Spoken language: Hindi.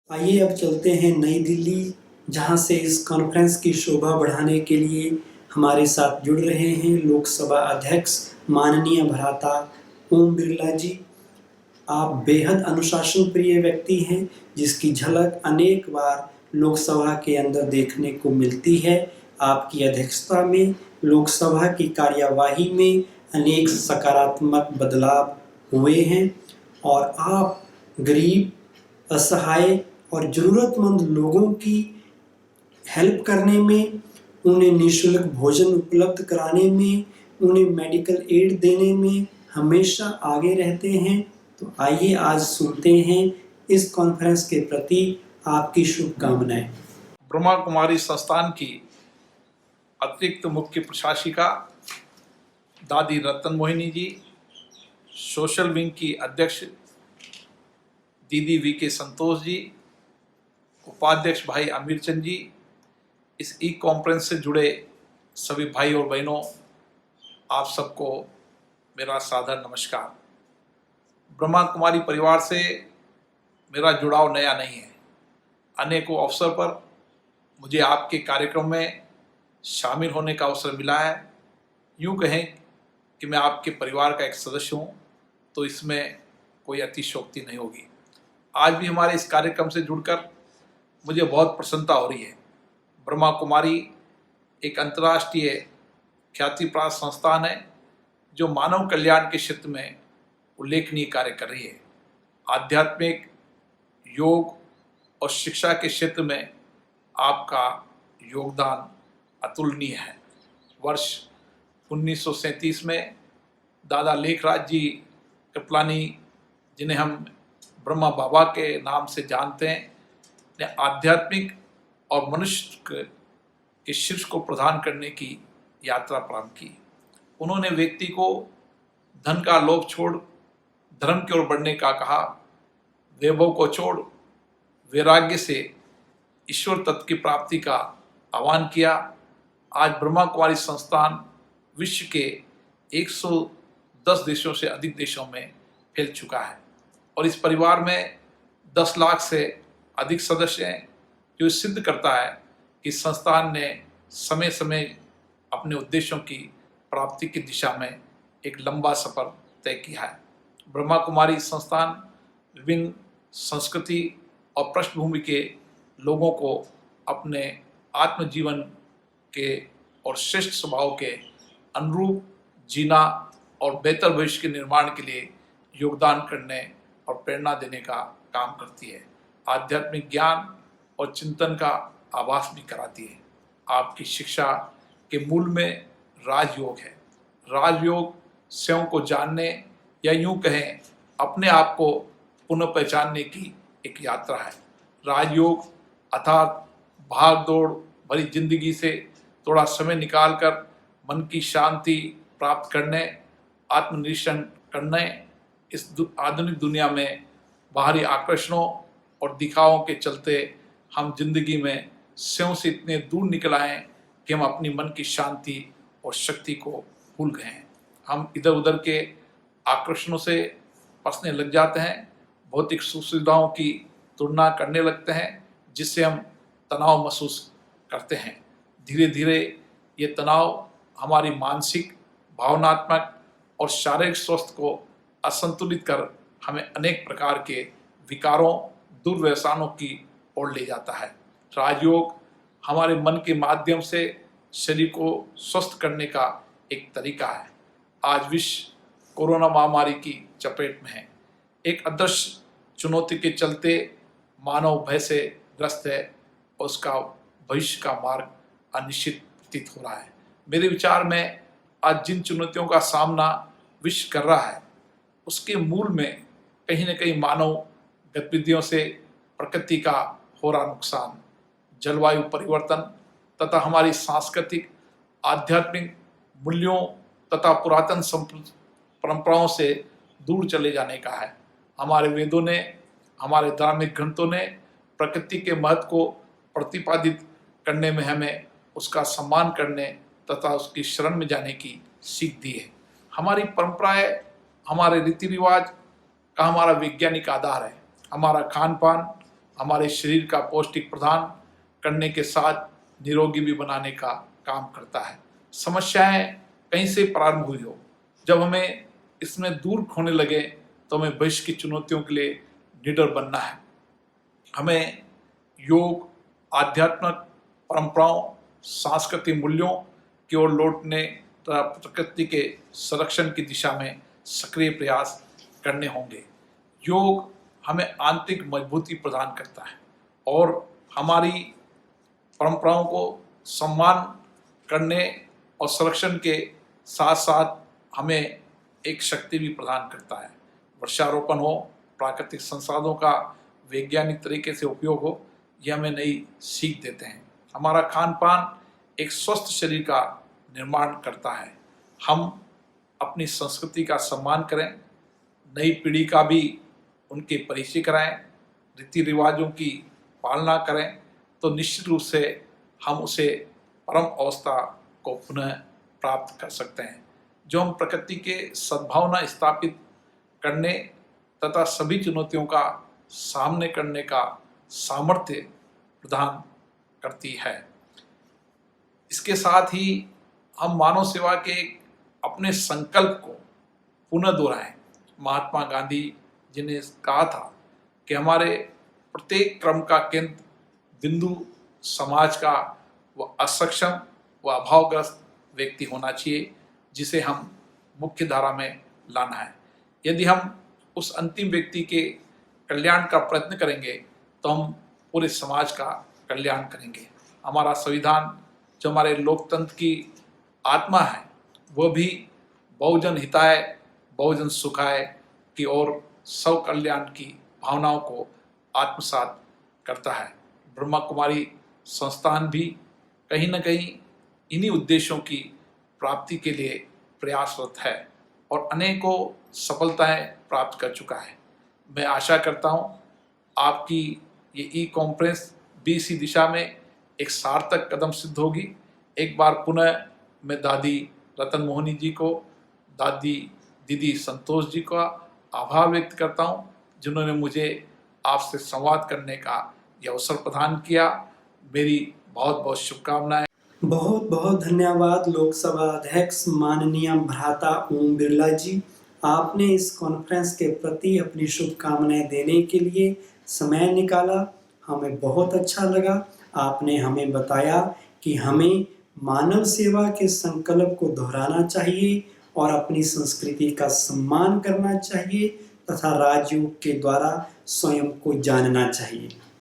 आइए अब चलते हैं नई दिल्ली, जहां से इस कॉन्फ्रेंस की शोभा बढ़ाने के लिए हमारे साथ जुड़ रहे हैं लोकसभा अध्यक्ष माननीय भ्राता ओम बिरला जी। आप बेहद अनुशासन प्रिय व्यक्ति हैं, जिसकी झलक अनेक बार लोकसभा के अंदर देखने को मिलती है। आपकी अध्यक्षता में लोकसभा की कार्यवाही में अनेक सकारात्मक बदलाव हुए हैं और आप गरीब, असहाय और ज़रूरतमंद लोगों की हेल्प करने में, उन्हें निःशुल्क भोजन उपलब्ध कराने में, उन्हें मेडिकल एड देने में हमेशा आगे रहते हैं। तो आइए आज सुनते हैं इस कॉन्फ्रेंस के प्रति आपकी शुभकामनाएं। ब्रह्मा कुमारी संस्थान की अतिरिक्त मुख्य प्रशासिका दादी रतन मोहिनी जी, सोशल विंग की अध्यक्ष दीदी वीके संतोष जी, उपाध्यक्ष भाई आमिर चंद जी, इस ई कॉन्फ्रेंस से जुड़े सभी भाई और बहनों, आप सबको मेरा सादर नमस्कार। ब्रह्मा कुमारी परिवार से मेरा जुड़ाव नया नहीं है। अनेकों अवसर पर मुझे आपके कार्यक्रम में शामिल होने का अवसर मिला है। यूँ कहें कि मैं आपके परिवार का एक सदस्य हूँ, तो इसमें कोई अतिशयोक्ति नहीं होगी। आज भी हमारे इस कार्यक्रम से जुड़कर मुझे बहुत प्रसन्नता हो रही है। ब्रह्मा कुमारी एक अंतर्राष्ट्रीय ख्याति प्राप्त संस्थान है जो मानव कल्याण के क्षेत्र में उल्लेखनीय कार्य कर रही है। आध्यात्मिक, योग और शिक्षा के क्षेत्र में आपका योगदान अतुलनीय है। वर्ष 1937 में दादा लेखराज जी कृपलानी, जिन्हें हम ब्रह्मा बाबा के नाम से जानते हैं, ने आध्यात्मिक और मनुष्य के शीर्ष को प्रदान करने की यात्रा प्रारंभ की। उन्होंने व्यक्ति को धन का लोभ छोड़ धर्म की ओर बढ़ने का कहा, वैभव को छोड़ वैराग्य से ईश्वर तत्व की प्राप्ति का आह्वान किया। आज ब्रह्मा कुमारी संस्थान विश्व के 110 देशों से अधिक देशों में फैल चुका है और इस परिवार में 10 लाख से अधिक सदस्य हैं, जो सिद्ध करता है कि संस्थान ने समय समय अपने उद्देश्यों की प्राप्ति की दिशा में एक लंबा सफर तय किया है। ब्रह्मा कुमारी संस्थान विभिन्न संस्कृति और पृष्ठभूमि के लोगों को अपने आत्मजीवन के और श्रेष्ठ स्वभाव के अनुरूप जीना और बेहतर भविष्य के निर्माण के लिए योगदान करने और प्रेरणा देने का काम करती है। आध्यात्मिक ज्ञान और चिंतन का आभास भी कराती है। आपकी शिक्षा के मूल में राजयोग है। राजयोग स्वयं को जानने या यूं कहें अपने आप को पुनः पहचानने की एक यात्रा है। राजयोग अर्थात भाग दौड़ भरी जिंदगी से थोड़ा समय निकालकर मन की शांति प्राप्त करने, आत्मनिरीक्षण करने, इस आधुनिक दुनिया में बाहरी आकर्षणों और दिखावों के चलते हम जिंदगी में स्वयं से इतने दूर निकल आए कि हम अपनी मन की शांति और शक्ति को भूल गए हैं। हम इधर उधर के आकर्षणों से फंसने लग जाते हैं, भौतिक सुख सुविधाओं की तुलना करने लगते हैं, जिससे हम तनाव महसूस करते हैं। धीरे धीरे ये तनाव हमारी मानसिक, भावनात्मक और शारीरिक स्वास्थ्य को असंतुलित कर हमें अनेक प्रकार के विकारों, दुर्व्यसनों की ओर ले जाता है। राजयोग हमारे मन के माध्यम से शरीर को स्वस्थ करने का एक तरीका है। आज विश्व कोरोना महामारी की चपेट में है। एक अदृश्य चुनौती के चलते मानव भय से ग्रस्त है और उसका भविष्य का मार्ग अनिश्चित प्रतीत हो रहा है। मेरे विचार में आज जिन चुनौतियों का सामना विश्व कर रहा है, उसके मूल में कहीं न कहीं मानव गतिविधियों से प्रकृति का हो रहा नुकसान, जलवायु परिवर्तन तथा हमारी सांस्कृतिक, आध्यात्मिक मूल्यों तथा पुरातन परंपराओं से दूर चले जाने का है। हमारे वेदों ने, हमारे धार्मिक ग्रंथों ने प्रकृति के महत्व को प्रतिपादित करने में हमें उसका सम्मान करने तथा उसकी शरण में जाने की सीख दी है। हमारी परंपराएं, हमारे रीति रिवाज का हमारा वैज्ञानिक आधार है। हमारा खान पान, हमारे शरीर का पौष्टिक प्रदान करने के साथ निरोगी भी बनाने का काम करता है। समस्याएं कहीं से प्रारंभ हुई हो, जब हमें इसमें दूर खोने लगे तो हमें भविष्य की चुनौतियों के लिए निडर बनना है। हमें योग, आध्यात्मिक परंपराओं, सांस्कृतिक मूल्यों की ओर लौटने तथा प्रकृति के संरक्षण की दिशा में सक्रिय प्रयास करने होंगे। योग हमें आंतरिक मजबूती प्रदान करता है और हमारी परंपराओं को सम्मान करने और संरक्षण के साथ साथ हमें एक शक्ति भी प्रदान करता है। वृक्षारोपण हो, प्राकृतिक संसाधनों का वैज्ञानिक तरीके से उपयोग हो, यह हमें नई सीख देते हैं। हमारा खान पान एक स्वस्थ शरीर का निर्माण करता है। हम अपनी संस्कृति का सम्मान करें, नई पीढ़ी का भी उनके परिचय कराएं, रीति रिवाजों की पालना करें, तो निश्चित रूप से हम उसे परम अवस्था को पुनः प्राप्त कर सकते हैं, जो हम प्रकृति के सद्भावना स्थापित करने तथा सभी चुनौतियों का सामने करने का सामर्थ्य प्रदान करती है। इसके साथ ही हम मानव सेवा के अपने संकल्प को पुनः दोहराएं। महात्मा गांधी जी ने कहा था कि हमारे प्रत्येक क्रम का केंद्र बिंदु समाज का वह असक्षम व अभावग्रस्त व्यक्ति होना चाहिए, जिसे हम मुख्य धारा में लाना है। यदि हम उस अंतिम व्यक्ति के कल्याण का प्रयत्न करेंगे तो हम पूरे समाज का कल्याण करेंगे। हमारा संविधान, जो हमारे लोकतंत्र की आत्मा है, वह भी बहुजन हिताय बहुजन सुखाय की ओर सब कल्याण की भावनाओं को आत्मसात करता है। ब्रह्मा कुमारी संस्थान भी कहीं न कहीं इन्हीं उद्देश्यों की प्राप्ति के लिए प्रयासरत है और अनेकों सफलताएं प्राप्त कर चुका है। मैं आशा करता हूं आपकी ये ई कॉन्फ्रेंस भी इसी दिशा में एक सार्थक कदम सिद्ध होगी। एक बार पुनः मैं दादी रतन मोहिनी जी को, दीदी संतोष जी का आभार व्यक्त करता हूं, जिन्होंने मुझे आपसे संवाद करने का यह अवसर प्रदान किया। मेरी बहुत बहुत शुभकामनाएं। बहुत बहुत धन्यवाद लोकसभा अध्यक्ष माननीय भ्राता ओम बिरला जी। आपने इस कॉन्फ्रेंस के प्रति अपनी शुभकामनाएं देने के लिए समय निकाला, हमें बहुत अच्छा लगा। आपने हमें बताया कि हमें मानव सेवा के संकल्प को दोहराना चाहिए और अपनी संस्कृति का सम्मान करना चाहिए तथा राजयोग के द्वारा स्वयं को जानना चाहिए।